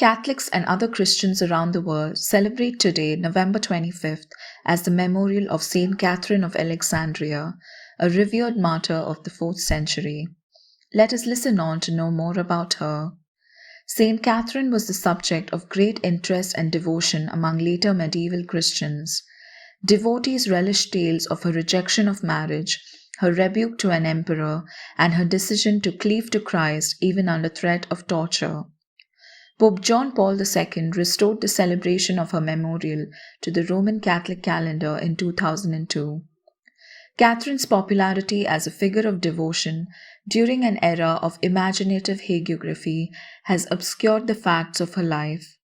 Catholics and other Christians around the world celebrate today, November 25th, as the memorial of Saint Catherine of Alexandria, a revered martyr of the 4th century. Let us listen on to know more about her. Saint Catherine was the subject of great interest and devotion among later medieval Christians. Devotees relished tales of her rejection of marriage, her rebuke to an emperor, and her decision to cleave to Christ even under threat of torture. Pope John Paul II restored the celebration of her memorial to the Roman Catholic calendar in 2002. Catherine's popularity as a figure of devotion during an era of imaginative hagiography has obscured the facts of her life.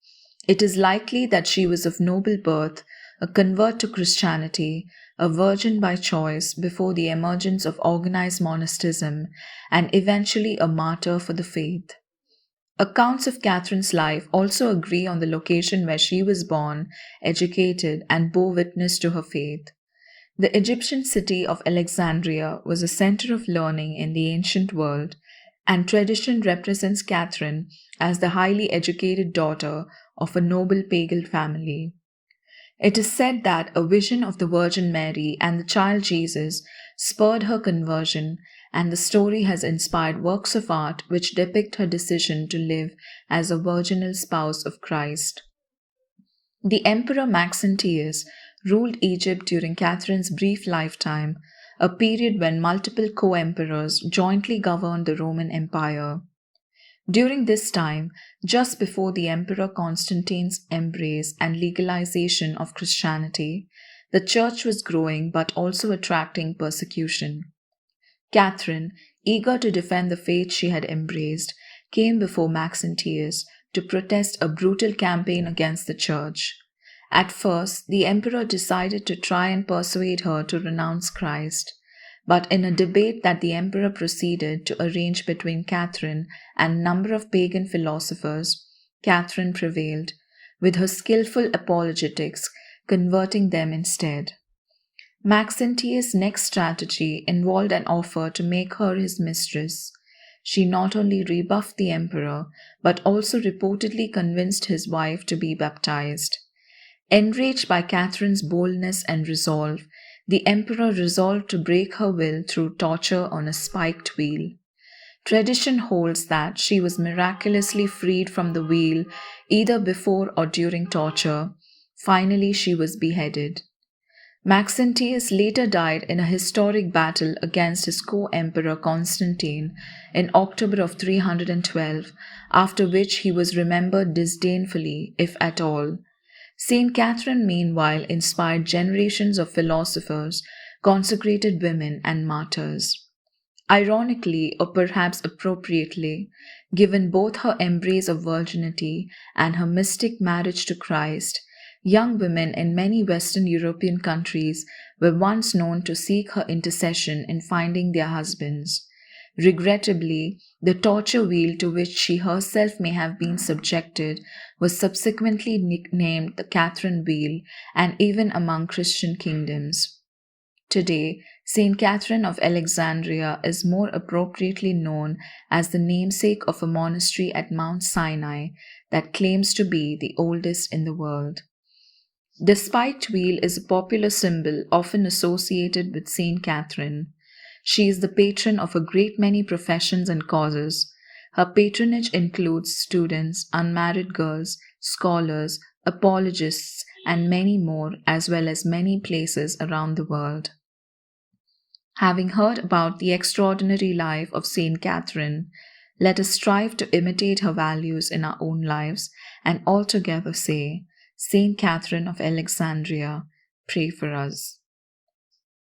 It is likely that she was of noble birth, a convert to Christianity, a virgin by choice before the emergence of organized monasticism, and eventually a martyr for the faith. Accounts of Catherine's life also agree on the location where she was born, educated, and bore witness to her faith. The Egyptian city of Alexandria was a center of learning in the ancient world, and tradition represents Catherine as the highly educated daughter of a noble pagan family. It is said that a vision of the Virgin Mary and the child Jesus spurred her conversion, and the story has inspired works of art which depict her decision to live as a virginal spouse of Christ. The Emperor Maxentius ruled Egypt during Catherine's brief lifetime, a period when multiple co-emperors jointly governed the Roman Empire. During this time, just before the Emperor Constantine's embrace and legalization of Christianity, the Church was growing but also attracting persecution. Catherine, eager to defend the faith she had embraced, came before Maxentius to protest a brutal campaign against the Church. At first, the Emperor decided to try and persuade her to renounce Christ. But in a debate that the emperor proceeded to arrange between Catherine and a number of pagan philosophers, Catherine prevailed, with her skillful apologetics converting them instead. Maxentius' next strategy involved an offer to make her his mistress. She not only rebuffed the emperor, but also reportedly convinced his wife to be baptized. Enraged by Catherine's boldness and resolve, the emperor resolved to break her will through torture on a spiked wheel. Tradition holds that she was miraculously freed from the wheel either before or during torture. Finally, she was beheaded. Maxentius later died in a historic battle against his co-emperor Constantine in October of 312, after which he was remembered disdainfully, if at all. Saint Catherine, meanwhile, inspired generations of philosophers, consecrated women, and martyrs. Ironically, or perhaps appropriately, given both her embrace of virginity and her mystic marriage to Christ, young women in many Western European countries were once known to seek her intercession in finding their husbands. Regrettably, the torture wheel to which she herself may have been subjected was subsequently nicknamed the Catherine Wheel, and even among Christian kingdoms. Today, Saint Catherine of Alexandria is more appropriately known as the namesake of a monastery at Mount Sinai that claims to be the oldest in the world. The spiked wheel is a popular symbol often associated with Saint Catherine. She is the patron of a great many professions and causes. Her patronage includes students, unmarried girls, scholars, apologists, and many more, as well as many places around the world. Having heard about the extraordinary life of Saint Catherine, let us strive to imitate her values in our own lives and altogether say, Saint Catherine of Alexandria, pray for us.